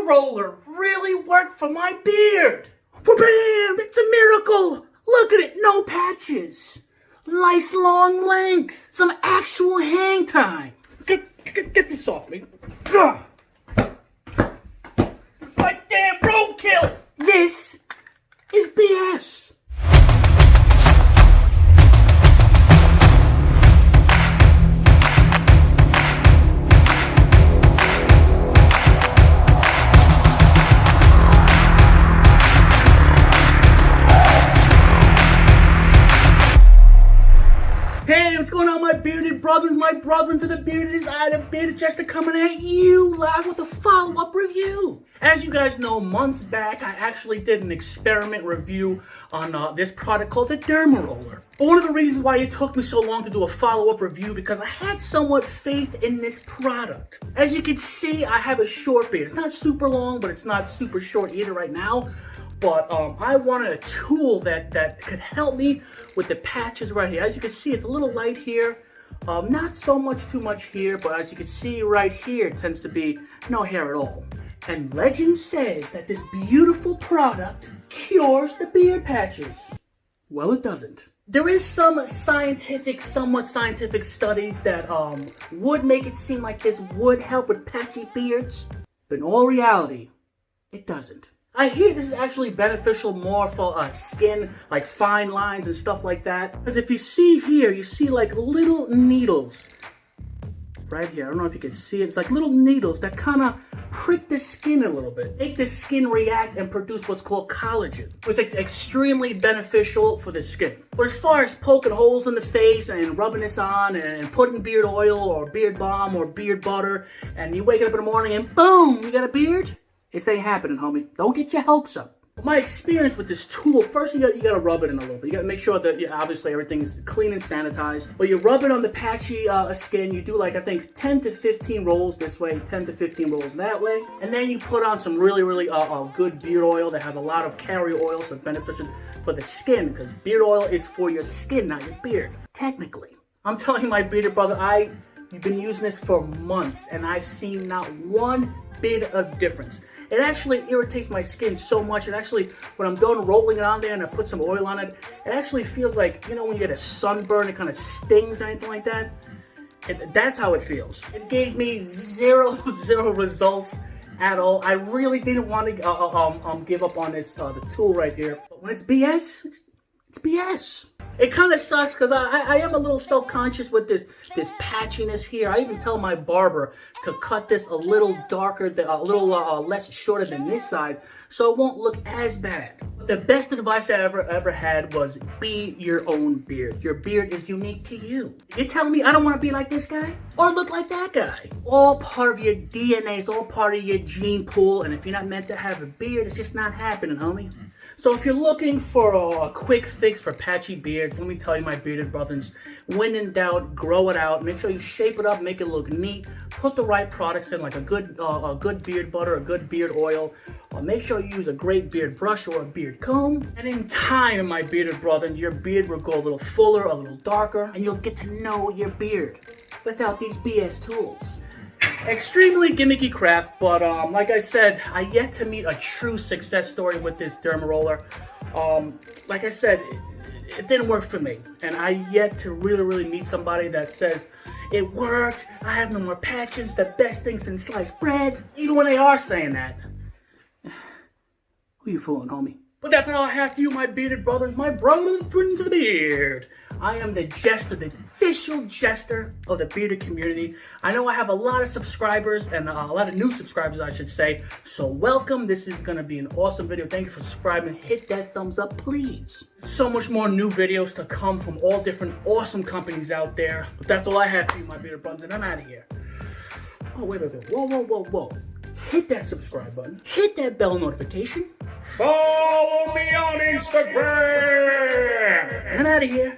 roller really worked for my beard. Bam! It's a miracle. Look at it, no patches. Nice long length. Some actual hang time. Get this off me. Ugh. My damn roadkill. This is BS. Hey, what's going on, my bearded brothers, my brethren to the bearded? I, the bearded jester, coming at you live with a follow-up review. As you guys know, months back, I actually did an experiment review on this product called the Derma Roller. But one of the reasons why it took me so long to do a follow-up review because I had somewhat faith in this product. As you can see, I have a short beard. It's not super long, but it's not super short either right now. But I wanted a tool that could help me with the patches right here. As you can see, it's a little light here. Not so much too much here, but as you can see right here, it tends to be no hair at all. And legend says that this beautiful product cures the beard patches. Well, it doesn't. There is some somewhat scientific studies that would make it seem like this would help with patchy beards. But in all reality, it doesn't. I hear this is actually beneficial more for skin, like fine lines and stuff like that. Because if you see here, you see like little needles. Right here, I don't know if you can see it. It's like little needles that kind of prick the skin a little bit. Make the skin react and produce what's called collagen. It's extremely beneficial for the skin. But as far as poking holes in the face and rubbing this on and putting beard oil or beard balm or beard butter, and you wake up in the morning and boom, you got a beard? This ain't happening, homie. Don't get your hopes up. My experience with this tool, first you gotta rub it in a little bit. You gotta make sure that obviously everything's clean and sanitized. But you rub it on the patchy skin. You do like, I think, 10 to 15 rolls this way, 10 to 15 rolls that way. And then you put on some really good beard oil that has a lot of carrier oil, so beneficial for the skin. Because beard oil is for your skin, not your beard, technically. I'm telling you, my bearded brother, you've been using this for months, and I've seen not one bit of difference. It actually irritates my skin so much. It actually, when I'm done rolling it on there and I put some oil on it, it actually feels like, you know, when you get a sunburn, it kind of stings or anything like that. That's how it feels. It gave me zero results at all. I really didn't want to give up on this the tool right here. But when it's BS, it's BS. It kind of sucks because I am a little self-conscious with this patchiness here. I even tell my barber to cut this a little darker, a little less shorter than this side, so it won't look as bad. The best advice I ever had was be your own beard. Your beard is unique to you. You're telling me I don't want to be like this guy or look like that guy? All part of your DNA. It's all part of your gene pool. And if you're not meant to have a beard, it's just not happening, homie. So if you're looking for a quick fix for patchy beards, let me tell you, my bearded brothers, when in doubt, grow it out. Make sure you shape it up, make it look neat. Put the right products in, like a good beard butter, a good beard oil. Make sure you use a great beard brush or a beard comb. And in time, my bearded brothers, your beard will go a little fuller, a little darker, and you'll get to know your beard without these BS tools. Extremely gimmicky crap, but like I said, I yet to meet a true success story with this Derma Roller. Like I said, it didn't work for me, and I yet to really meet somebody that says it worked, I have no more patches, the best thing since sliced bread. Even when they are saying that, who you fooling, homie? But that's all I have for you, my bearded brothers, my brothers to the beard. I am the jester, the official jester of the bearded community. I know I have a lot of subscribers, and a lot of new subscribers, I should say. So welcome. This is going to be an awesome video. Thank you for subscribing. Hit that thumbs up, please. So much more new videos to come from all different awesome companies out there. But that's all I have for you, my bearded brothers, and I'm out of here. Oh, wait. Whoa. Hit that subscribe button. Hit that bell notification. Follow me on Instagram. I'm out of here.